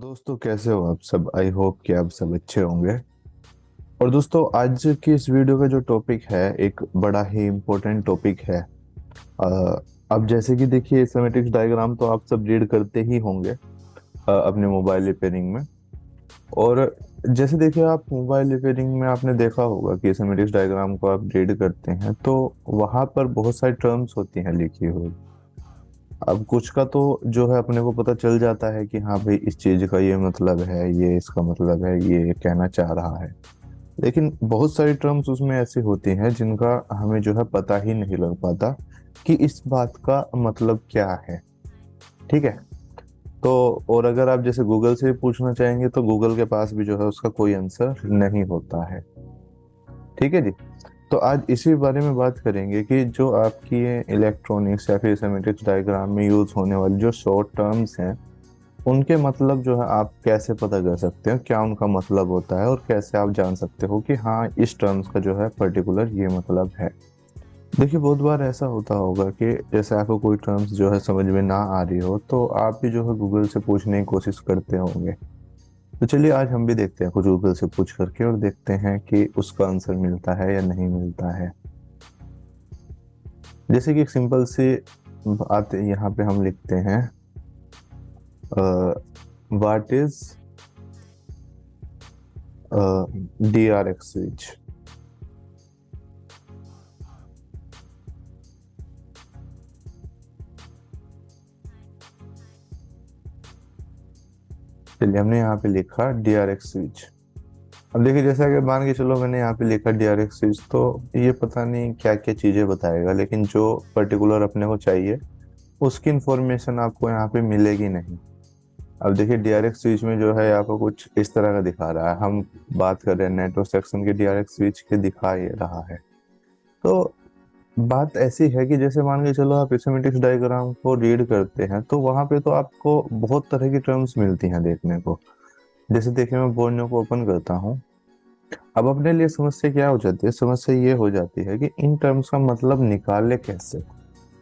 दोस्तों कैसे हो आप सब। आई होप कि आप सब अच्छे होंगे। और दोस्तों आज की इस वीडियो का जो टॉपिक है एक बड़ा ही इम्पोर्टेंट टॉपिक है। अब जैसे कि देखिए सेमेटिक्स डायग्राम तो आप सब रीड करते ही होंगे अपने मोबाइल रिपेयरिंग में। और जैसे देखिए आप मोबाइल रिपेयरिंग में आपने देखा होगा कि सेमेटिक्स डायग्राम को आप रीड करते हैं तो वहां पर बहुत सारी टर्म्स होती हैं लिखी हुई। अब कुछ का तो जो है अपने को पता चल जाता है कि हाँ भाई इस चीज का ये मतलब है, ये इसका मतलब है, ये कहना चाह रहा है। लेकिन बहुत सारी टर्म्स उसमें ऐसी होती हैं जिनका हमें जो है पता ही नहीं लग पाता कि इस बात का मतलब क्या है। ठीक है। तो और अगर आप जैसे गूगल से भी पूछना चाहेंगे तो गूगल के पास भी जो है उसका कोई आंसर नहीं होता है। ठीक है जी। तो आज इसी बारे में बात करेंगे कि जो आपकी ये इलेक्ट्रॉनिक्स या फिर सेमेटिक्स डायग्राम में यूज होने वाली जो शॉर्ट टर्म्स हैं उनके मतलब जो है आप कैसे पता कर सकते हो, क्या उनका मतलब होता है और कैसे आप जान सकते हो कि हाँ इस टर्म्स का जो है पर्टिकुलर ये मतलब है। देखिए बहुत बार ऐसा होता होगा कि जैसे आपको कोई टर्म्स जो है समझ में ना आ रही हो तो आप भी जो है गूगल से पूछने की कोशिश करते होंगे। तो चलिए आज हम भी देखते हैं कुछ गूगल से पूछ करके और देखते हैं कि उसका आंसर मिलता है या नहीं मिलता है। जैसे कि एक सिंपल सी बात यहाँ पे हम लिखते हैं, व्हाट इज DRX स्विच। चलिए हमने यहाँ पे लिखा DRX स्विच। अब देखिए जैसा कि मान के चलो मैंने यहाँ पे लिखा DRX स्विच तो ये पता नहीं क्या क्या चीजें बताएगा, लेकिन जो पर्टिकुलर अपने को चाहिए उसकी इंफॉर्मेशन आपको यहाँ पे मिलेगी नहीं। अब देखिए DRX स्विच में जो है यहाँ पर कुछ इस तरह का दिखा रहा है, हम बात कर रहे हैं नेटवर्क सेक्शन के DRX स्विच के दिखा ये रहा है। तो बात ऐसी है कि जैसे मान के चलो आप स्कीमेटिक्स डायग्राम को रीड करते हैं तो वहां पे तो आपको बहुत तरह की टर्म्स मिलती हैं देखने को। जैसे देखिए मैं बोर्ड को ओपन करता हूँ। अब अपने लिए समस्या क्या हो जाती है, समस्या ये हो जाती है कि इन टर्म्स का मतलब निकाले कैसे,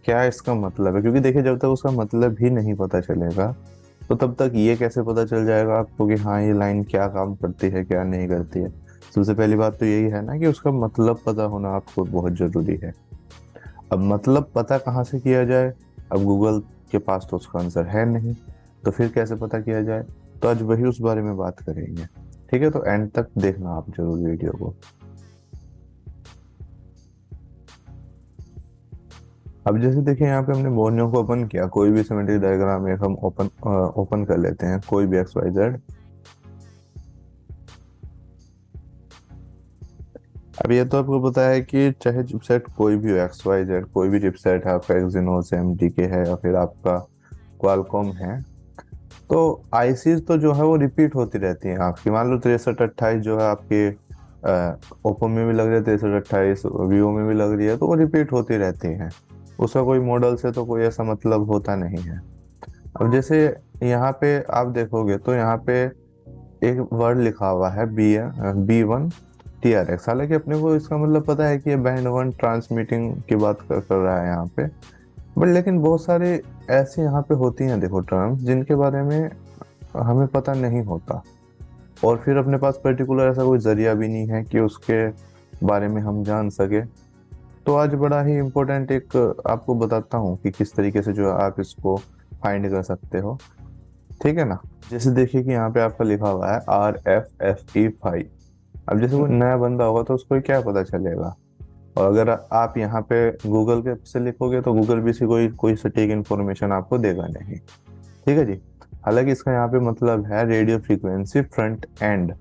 क्या इसका मतलब है। क्योंकि देखिए जब तक उसका मतलब ही नहीं पता चलेगा तो तब तक ये कैसे पता चल जाएगा आपको कि हाँ ये लाइन क्या काम करती है क्या नहीं करती है। सबसे पहली बात तो यही है ना कि उसका मतलब पता होना आपको बहुत जरूरी है। अब मतलब पता कहाँ से किया जाए, अब गूगल के पास तो उसका आंसर है नहीं, तो फिर कैसे पता किया जाए। तो आज वही उस बारे में बात करेंगे। ठीक है, तो एंड तक देखना आप जरूर वीडियो को। अब जैसे देखिए यहाँ पे हमने बोर्नियो को ओपन किया, कोई भी सिमेट्रिक डायग्राम एक हम ओपन ओपन कर लेते हैं, कोई भी एक्स वाई जेड। अब ये तो आपको पता है कि चाहे चिपसेट कोई भी हो, एक्स वाई जेड कोई भी चिपसेट है, आपका एक्सिनोस एमटीके है या फिर आपका क्वालकॉम है, तो आईसीज तो जो है वो रिपीट होती रहती हैं आपकी। मान लो 6328 जो है आपके ओप्पो में भी लग रही है, 6328 वीवो में भी लग रही है, तो वो रिपीट होती रहती हैं। उसका कोई मॉडल से तो कोई ऐसा मतलब होता नहीं है। अब जैसे यहाँ पे आप देखोगे तो यहाँ पे एक वर्ड लिखा हुआ है B1 TRX। हालांकि अपने को इसका मतलब पता है कि ये बैंड 1 ट्रांसमिटिंग की बात कर रहा है यहाँ पे। बट लेकिन बहुत सारे ऐसे यहाँ पे होती हैं देखो टर्म्स जिनके बारे में हमें पता नहीं होता, और फिर अपने पास पर्टिकुलर ऐसा कोई जरिया भी नहीं है कि उसके बारे में हम जान सके। तो आज बड़ा ही इम्पोर्टेंट एक आपको बताता हूँ कि किस तरीके से जो है आप इसको फाइंड कर सकते हो। ठीक है ना। जैसे देखिए कि यहाँ पे आपका लिखा हुआ है RFFE5। अब जैसे कोई नया बंदा होगा तो उसको क्या पता चलेगा। और अगर आप यहाँ पे गूगल के से लिखोगे तो गूगल भी से कोई कोई सटीक इन्फॉर्मेशन आपको देगा नहीं। ठीक है जी। हालांकि इसका यहाँ पे मतलब है radio frequency front end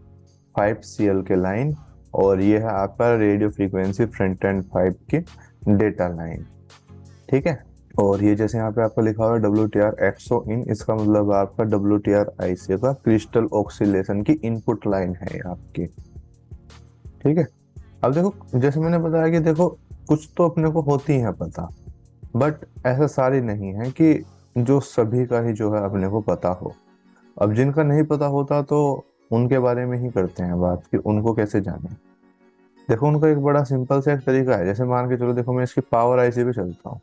5 CL के लाइन, और ये है आपका रेडियो फ्रीक्वेंसी फ्रंट एंड 5 की डेटा लाइन। ठीक है। और ये जैसे यहाँ पे आपका लिखा हुआ है WTR XO इन, इसका मतलब आपका WTR IC का क्रिस्टल ऑक्सीलेशन की इनपुट लाइन है ये आपकी। ठीक है। अब देखो जैसे मैंने बताया कि देखो कुछ तो अपने को होती है पता, बट ऐसा सारी नहीं है कि जो सभी का ही जो है अपने को पता हो। अब जिनका नहीं पता होता तो उनके बारे में ही करते हैं बात कि उनको कैसे जाने। देखो उनका एक बड़ा सिंपल सा एक तरीका है। जैसे मान के चलो, देखो मैं इसकी पावर आईसी पे चलता हूँ।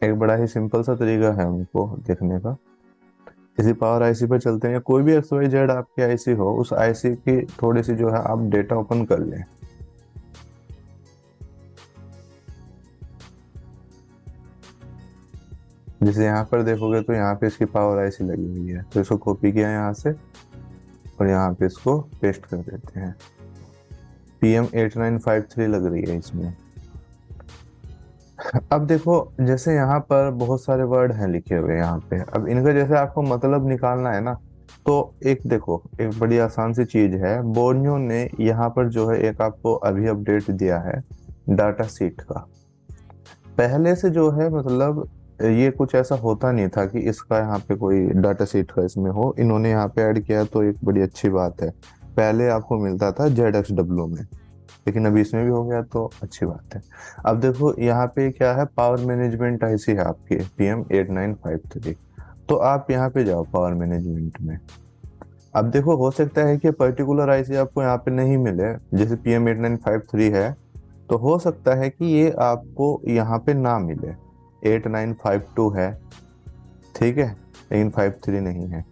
एक बड़ा ही सिंपल सा तरीका है उनको देखने का। किसी पावर आईसी पर चलते हैं, या कोई भी एक्स वाई जेड आपकी आईसी हो, उस आईसी की थोड़ी सी जो है आप डेटा ओपन कर लें। जैसे यहाँ पर देखोगे तो यहाँ पे इसकी पावर आईसी लगी हुई है, तो इसको कॉपी किया यहाँ से और यहाँ पे इसको पेस्ट कर देते हैं। PM8953 लग रही है इसमें। अब देखो, जैसे यहाँ पर बहुत सारे वर्ड हैं लिखे हुए यहाँ पे, अब इनका जैसे आपको मतलब निकालना है ना, तो एक देखो, एक बड़ी आसान सी चीज है। बोर्नियो ने यहाँ पर जो है एक आपको अभी अपडेट दिया है डाटा सीट का। पहले से जो है मतलब ये कुछ ऐसा होता नहीं था कि इसका यहाँ पे कोई डाटा सीट का इसमें हो, इन्होंने यहाँ पे ऐड किया तो एक बड़ी अच्छी बात है। पहले आपको मिलता था ZXW में, लेकिन अभी इसमें भी हो गया तो अच्छी बात है। अब देखो यहाँ पे क्या है, पावर मैनेजमेंट आईसी है आपकी PM8953। तो आप यहाँ पे जाओ पावर मैनेजमेंट में। अब देखो, हो सकता है कि पर्टिकुलर आईसी आपको यहाँ पे नहीं मिले, जैसे PM8953 है, तो हो सकता है कि ये आपको यहाँ पे ना मिले। 8952 है, ठीक है, लेकिन 53 नहीं है।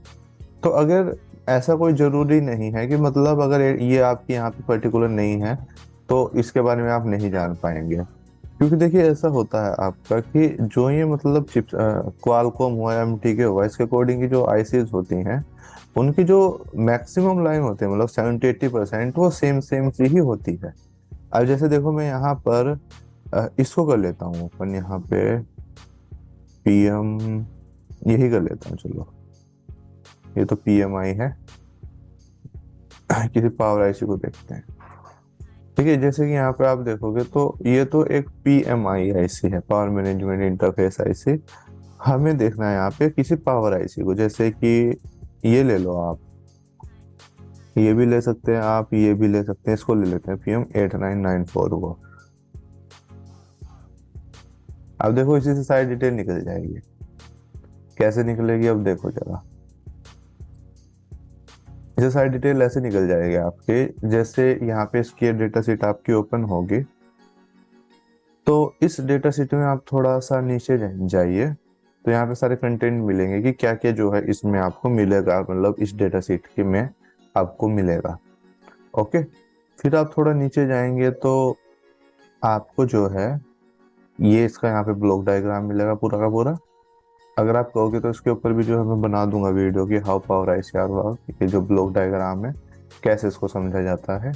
तो अगर ऐसा कोई जरूरी नहीं है कि मतलब अगर ये आपकी यहाँ पे पर्टिकुलर नहीं है तो इसके बारे में आप नहीं जान पाएंगे। क्योंकि देखिए ऐसा होता है आपका कि जो ये मतलब चिप्स क्वालकॉम हुआ, MTK हुआ, इसके अकॉर्डिंग की जो आईसीज होती हैं, उनकी जो मैक्सिमम लाइन होती है मतलब 70-80% वो सेम सेम सी ही होती है। अब जैसे देखो, मैं यहाँ पर इसको कर लेता हूँ अपन, यहाँ पे PM यही कर लेता हूँ, चलो ये तो PMI है। किसी पावर आईसी को देखते हैं। ठीक है, जैसे कि यहाँ पे आप देखोगे तो ये तो एक PMI आईसी है, पावर मैनेजमेंट इंटरफेस आईसी। हमें देखना है यहाँ पे किसी पावर आईसी को, जैसे कि ये ले लो आप, ये भी ले सकते हैं आप, ये भी ले सकते हैं, इसको ले लेते हैं PM8994 को। अब देखो इसी से सारी डिटेल निकल जाएगी। कैसे निकलेगी अब देखो जरा। ये सारी डिटेल ऐसे निकल जाएगी आपके, जैसे यहाँ पे इसकी डेटा शीट आपकी ओपन होगी, तो इस डेटा शीट में आप थोड़ा सा नीचे जाइए, तो यहाँ पे सारे कंटेंट मिलेंगे कि क्या क्या जो है इसमें आपको मिलेगा, मतलब इस डेटा शीट के में आपको मिलेगा। ओके, फिर आप थोड़ा नीचे जाएंगे तो आपको जो है ये इसका यहाँ पे ब्लॉक डायग्राम मिलेगा पूरा का पूरा। अगर आप कहोगे तो इसके ऊपर भी जो है मैं बना दूंगा वीडियो की हाउ पावर आईसीआर वर्क, ये जो ब्लॉक डायग्राम है कैसे इसको समझा जाता है,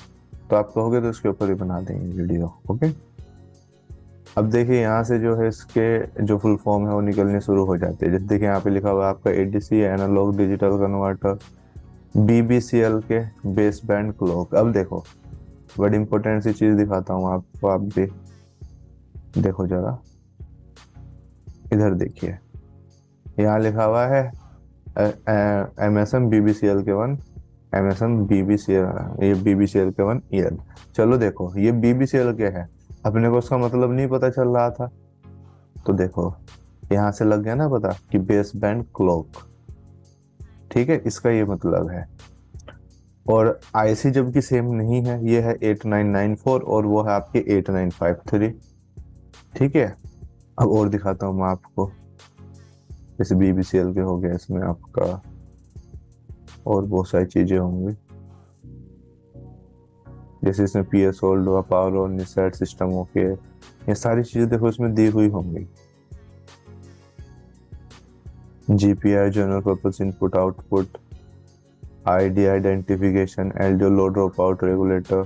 तो आप कहोगे तो इसके ऊपर भी बना देंगे वीडियो। ओके, अब देखिए यहाँ से जो है इसके जो फुल फॉर्म है वो निकलने शुरू हो जाते हैं। जैसे देखिए यहाँ पे लिखा हुआ है आपका ADC analog digital converter, BBCL के बेस बैंड क्लॉक। अब देखो बड़ी इंपॉर्टेंट सी चीज दिखाता हूँ आपको, आप भी देखो जरा, इधर देखिए यहाँ लिखा हुआ है MSM BBCL के 1, MSM BBCL, ये BBCL के 1 EL। चलो देखो ये BBCL के है, अपने को उसका मतलब नहीं पता चल रहा था, तो देखो यहाँ से लग गया ना पता कि बेस बैंड क्लॉक। ठीक है, इसका ये मतलब है। और आईसी जबकि सेम नहीं है, ये है 8994 और वो है आपके 8953। ठीक है, अब और दिखाता हूँ मैं आपको, जैसे BBCL के हो गया, इसमें आपका और बहुत सारी चीजें होंगी, जैसे इसमें PS होल्ड हुआ, पावर और निसेट सिस्टम हो के, ये सारी चीजें देखो इसमें दी हुई होंगी। GPI general purpose input output, ID identification, LDO लो ड्रॉप आउट रेगुलेटर।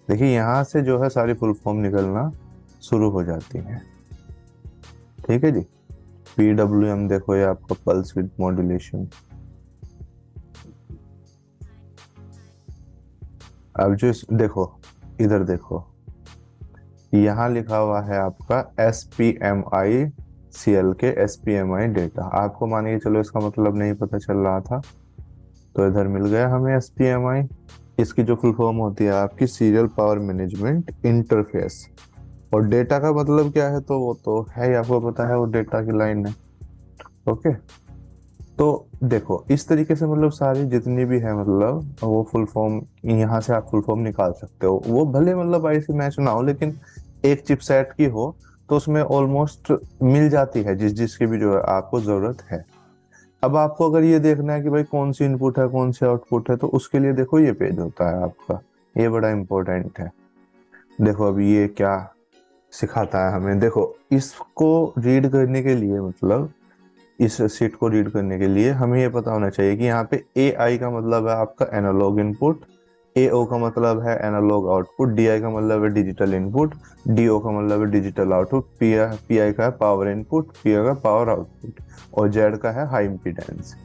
देखिए यहाँ से जो है सारी फुल फॉर्म निकलना शुरू हो जाती है। ठीक है जी, PWM देखो ये आपका पल्स विद मॉड्यूलेशन। अब जो देखो इधर देखो, यहाँ लिखा हुआ है आपका SPMI CL के SPMI डेटा। आपको मानिए चलो इसका मतलब नहीं पता चल रहा था, तो इधर मिल गया हमें SPMI। इसकी जो फुल फॉर्म होती है आपकी सीरियल पावर मैनेजमेंट इंटरफेस। और डेटा का मतलब क्या है, तो वो तो है ही, आपको पता है, वो डेटा की लाइन है। ओके, तो देखो इस तरीके से मतलब सारी जितनी भी है मतलब वो फुल फॉर्म यहाँ से आप फुल फॉर्म निकाल सकते हो। वो भले मतलब आईसी मैच ना हो, लेकिन एक चिपसेट की हो तो उसमें ऑलमोस्ट मिल जाती है जिस जिसकी भी जो है आपको जरूरत है। अब आपको अगर ये देखना है कि भाई कौन सी इनपुट है कौन सी आउटपुट है, तो उसके लिए देखो ये पेज होता है आपका, ये बड़ा इंपॉर्टेंट है। देखो अभी ये क्या सिखाता है हमें, देखो इसको रीड करने के लिए, मतलब इस शीट को रीड करने के लिए हमें ये पता होना चाहिए कि यहाँ पे ए आई का मतलब है आपका एनालॉग इनपुट, ए ओ का मतलब है एनालॉग आउटपुट, डी आई का मतलब है डिजिटल इनपुट, डी ओ का मतलब है डिजिटल आउटपुट, पी आई का है पावर इनपुट, पी आई का पावर आउटपुट, और जेड का है हाई इम्पीडेंस।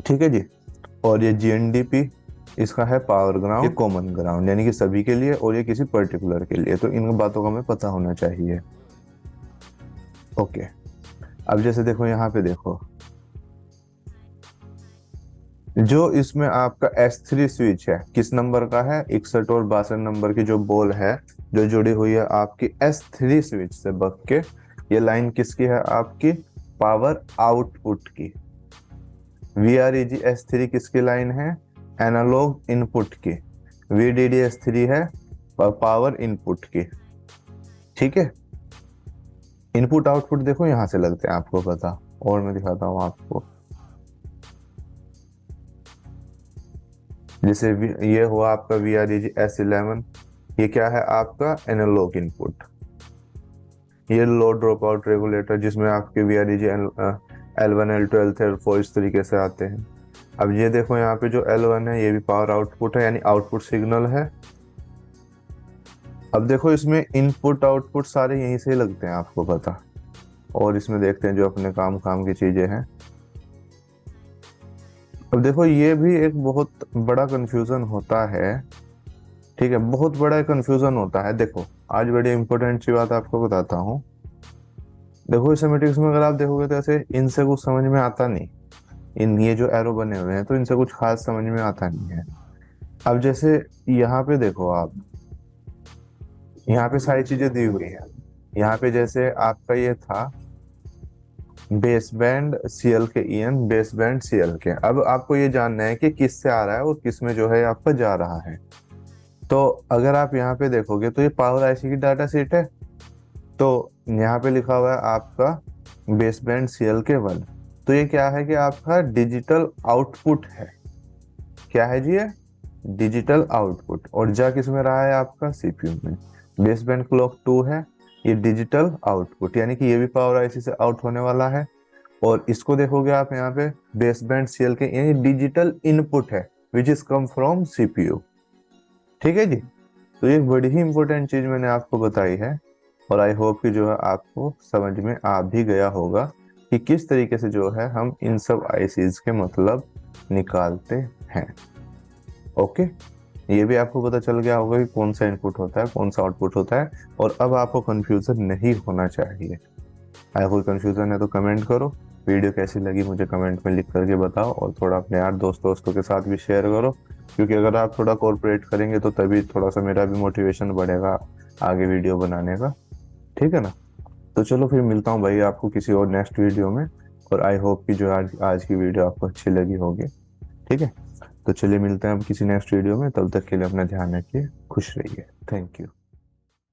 ठीक है जी। और ये जी एन डी पी, इसका है पावर ग्राउंड, ये कॉमन ग्राउंड यानी कि सभी के लिए, और ये किसी पर्टिकुलर के लिए। तो इन बातों का हमें पता होना चाहिए। ओके, अब जैसे देखो यहाँ पे देखो, जो इसमें आपका S3 स्विच है किस नंबर का है, 61 और 62 नंबर की जो बॉल है जो जुड़ी हुई है आपकी S3 स्विच से बक के, ये लाइन किसकी है आपकी, पावर आउटपुट की। VREG S3 किसकी लाइन है, एनालॉग इनपुट की। VDD S3 है पावर इनपुट की। ठीक है, इनपुट आउटपुट देखो यहां से लगते हैं, आपको पता, और मैं दिखाता हूं आपको। जैसे ये हुआ आपका VREG S11, ये क्या है आपका एनालॉग इनपुट। ये लो ड्रॉप आउट रेगुलेटर जिसमें आपके VREG L1 L2 L3 L4 इस तरीके से आते हैं। अब ये देखो यहाँ पे जो L1 है ये भी पावर आउटपुट है, यानी आउटपुट सिग्नल है। अब देखो इसमें इनपुट आउटपुट सारे यहीं से ही लगते हैं, आपको पता। और इसमें देखते हैं जो अपने काम की चीजें हैं। अब देखो ये भी एक बहुत बड़ा कंफ्यूजन होता है। ठीक है, बहुत बड़ा कंफ्यूजन होता है। देखो आज बड़ी इंपॉर्टेंट सी बात आपको बताता हूँ। देखो इस मैट्रिक्स में अगर आप देखोगे तो ऐसे इनसे कुछ समझ में आता नहीं, इन ये जो एरो बने हुए हैं तो इनसे कुछ खास समझ में आता नहीं है। अब जैसे यहाँ पे देखो आप, यहाँ पे सारी चीजें दी हुई है। यहाँ पे जैसे आपका ये था बेस बैंड सीएल के EN, बेस बैंड सीएल के। अब आपको ये जानना है कि किस से आ रहा है और किस में जो है आपका जा रहा है। तो अगर आप यहाँ पे देखोगे तो ये पावर आईसी की डाटा शीट है। तो यहाँ पे लिखा हुआ है आपका बेस बैंड सीएल के 1। तो ये क्या है कि आपका डिजिटल आउटपुट है। क्या है जी, ये डिजिटल आउटपुट। और जा किस में रहा है आपका सीपीयू में। बेस बैंड क्लॉक 2 है, ये डिजिटल आउटपुट, यानी कि ये भी पावर आईसी से आउट होने वाला है। और इसको देखोगे आप यहाँ पे बेस बैंड सीएल के, यानी डिजिटल इनपुट है which is come from CPU. ठीक है जी। तो ये बड़ी ही इंपॉर्टेंट चीज मैंने आपको बताई है, और आई होप कि जो है आपको समझ में आ भी गया होगा कि किस तरीके से जो है हम इन सब आईसीज के मतलब निकालते हैं। ओके, ये भी आपको पता चल गया होगा कि कौन सा इनपुट होता है कौन सा आउटपुट होता है, और अब आपको कंफ्यूजन नहीं होना चाहिए। अगर कोई कंफ्यूजन है तो कमेंट करो। वीडियो कैसी लगी मुझे कमेंट में लिख करके बताओ, और थोड़ा अपने यार दोस्तों के साथ भी शेयर करो, क्योंकि अगर आप थोड़ा कोऑपरेट करेंगे तो तभी थोड़ा सा मेरा भी मोटिवेशन बढ़ेगा आगे वीडियो बनाने का। ठीक है ना। तो चलो फिर मिलता हूँ भाई आपको किसी और नेक्स्ट वीडियो में, और आई होप कि जो आज की वीडियो आपको अच्छी लगी होगी। ठीक है, तो चलिए मिलते हैं अब किसी नेक्स्ट वीडियो में। तब तक के लिए अपना ध्यान रखिए, खुश रहिए। Thank you.